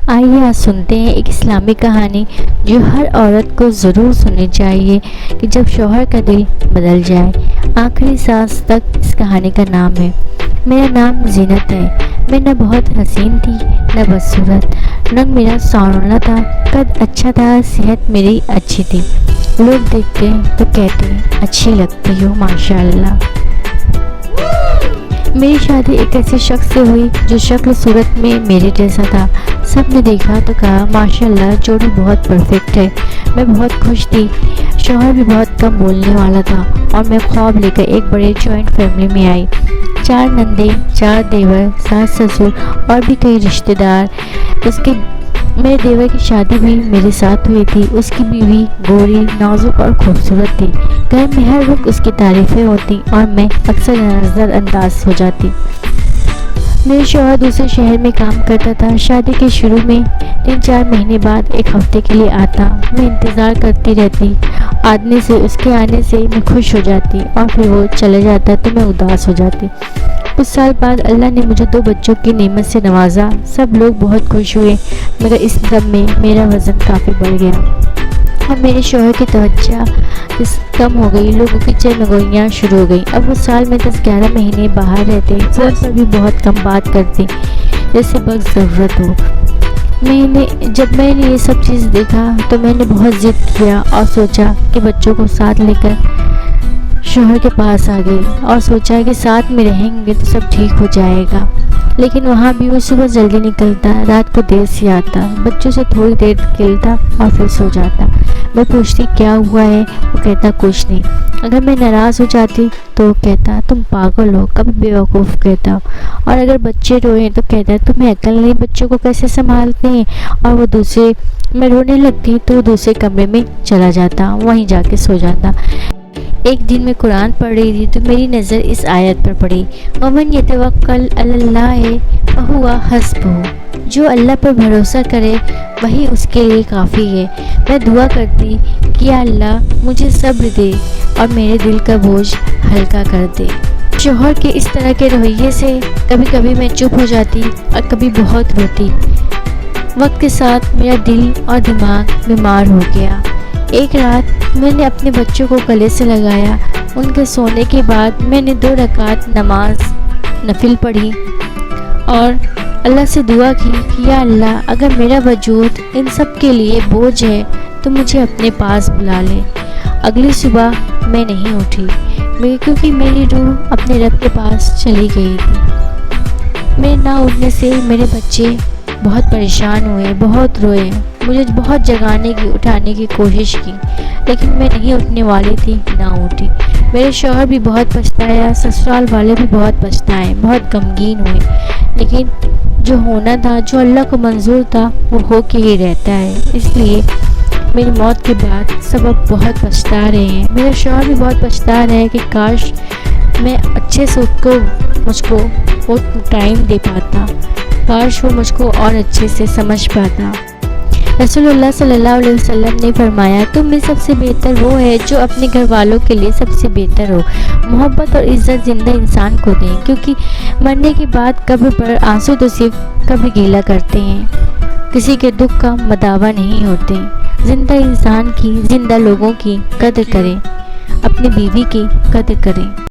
آئیے آج سنتے ہیں ایک اسلامی کہانی جو ہر عورت کو ضرور سننی چاہیے کہ جب شوہر کا دل بدل جائے۔ آخری سانس تک اس کہانی کا نام ہے۔ میرا نام زینت ہے۔ میں نہ بہت حسین تھی نہ بدصورت، رنگ میرا سانولا تھا، قد اچھا تھا، صحت میری اچھی تھی۔ لوگ دیکھتے تو کہتے اچھی لگتی ہو ماشاء اللہ۔ میری شادی ایک ایسے شخص سے ہوئی جو شکل صورت میں میرے جیسا تھا۔ سب نے دیکھا تو کہا ماشاء اللہ جوڑی بہت پرفیکٹ ہے۔ میں بہت خوش تھی۔ شوہر بھی بہت کم بولنے والا تھا اور میں خواب لے کر ایک بڑے جوائنٹ فیملی میں آئی۔ 4 نندے، 4 دیور، ساس سسر اور بھی کئی رشتے دار۔ میرے دیور کی شادی بھی میرے ساتھ ہوئی تھی۔ اس کی بیوی گوری، نازک اور خوبصورت تھی۔ گھر میں ہر وقت اس کی تعریفیں ہوتی اور میں اکثر نظر انداز ہو جاتی۔ میرے شوہر دوسرے شہر میں کام کرتا تھا۔ شادی کے شروع میں 3-4 مہینے بعد ایک ہفتے کے لیے آتا۔ میں انتظار کرتی رہتی۔ اس کے آنے سے میں خوش ہو جاتی اور پھر وہ چلے جاتا تو میں اداس ہو جاتی۔ کچھ سال بعد اللہ نے مجھے 2 بچوں کی نعمت سے نوازا۔ سب لوگ بہت خوش ہوئے مگر اس سب میں میرا وزن کافی بڑھ گیا اور میرے شوہر کی توجہ کم ہو گئی۔ لوگوں کی چہمگوئیاں شروع ہو گئیں۔ اب وہ سال میں 10-11 مہینے باہر رہتے، فون پر بھی بہت کم بات کرتے جیسے وقت ضرورت ہو۔ جب میں نے یہ سب چیز دیکھا تو میں نے بہت ضد کیا اور سوچا کہ بچوں کو ساتھ لے کر شوہر کے پاس آ گئی اور سوچا کہ ساتھ میں رہیں گے تو سب ٹھیک ہو جائے گا۔ لیکن وہاں بھی وہ صبح جلدی نکلتا، رات کو دیر سے آتا، بچوں سے تھوڑی دیر کھیلتا اور پھر سو جاتا۔ میں پوچھتی کیا ہوا ہے، وہ کہتا کچھ نہیں۔ اگر میں ناراض ہو جاتی تو کہتا تم پاگل ہو، کبھی بیوقوف کہتا، اور اگر بچے روئیں تو کہتا تمہیں عقل نہیں، بچوں کو کیسے سنبھالتے ہیں۔ اور میں رونے لگتی تو وہ دوسرے کمرے میں چلا جاتا، وہیں جا کے سو جاتا۔ ایک دن میں قرآن پڑھ رہی تھی تو میری نظر اس آیت پر پڑی، وَمَن يَتَوَکَّلْ عَلَى اللَّهِ فَهُوَ حَسْبُهُ، جو اللہ پر بھروسہ کرے وہی اس کے لیے کافی ہے۔ میں دعا کرتی کہ یا اللہ مجھے صبر دے اور میرے دل کا بوجھ ہلکا کر دے۔ شوہر کے اس طرح کے رویے سے کبھی کبھی میں چپ ہو جاتی اور کبھی بہت روتی۔ وقت کے ساتھ میرا دل اور دماغ بیمار ہو گیا۔ ایک رات میں نے اپنے بچوں کو گلے سے لگایا۔ ان کے سونے کے بعد میں نے 2 رکعت نماز نفل پڑھی اور اللہ سے دعا کی کہ یا اللہ اگر میرا وجود ان سب کے لیے بوجھ ہے تو مجھے اپنے پاس بلا لے۔ اگلی صبح میں نہیں اٹھی کیونکہ میری روح اپنے رب کے پاس چلی گئی تھی۔ میرے نہ اٹھنے سے میرے بچے بہت پریشان ہوئے، بہت روئے، مجھے بہت جگانے کی اٹھانے کی کوشش کی لیکن میں نہیں اٹھنے والی تھی، نہ اٹھی۔ میرے شوہر بھی بہت پچھتایا، سسرال والے بھی بہت پچھتائے، بہت غمگین ہوئے، لیکن جو ہونا تھا، جو اللہ کو منظور تھا وہ ہو کے ہی رہتا ہے۔ اس لیے میری موت کے بعد سب اب بہت پچھتا رہے ہیں۔ میرا شوہر بھی بہت پچھتا رہا ہے کہ کاش میں اچھے سے مجھ کو وہ ٹائم دے پاتا، کاش وہ مجھ کو اور اچھے سے سمجھ پاتا۔ رسول اللہ صلی اللہ علیہ وسلم نے فرمایا تم میں سب سے بہتر وہ ہے جو اپنے گھر والوں کے لیے سب سے بہتر ہو۔ محبت اور عزت زندہ انسان کو دیں، کیونکہ مرنے کے بعد قبر پر آنسو تو صرف قبر گیلا کرتے ہیں، کسی کے دکھ کا مداوا نہیں ہوتے۔ زندہ انسان کی، زندہ لوگوں کی قدر کریں، اپنی بیوی کی قدر کریں۔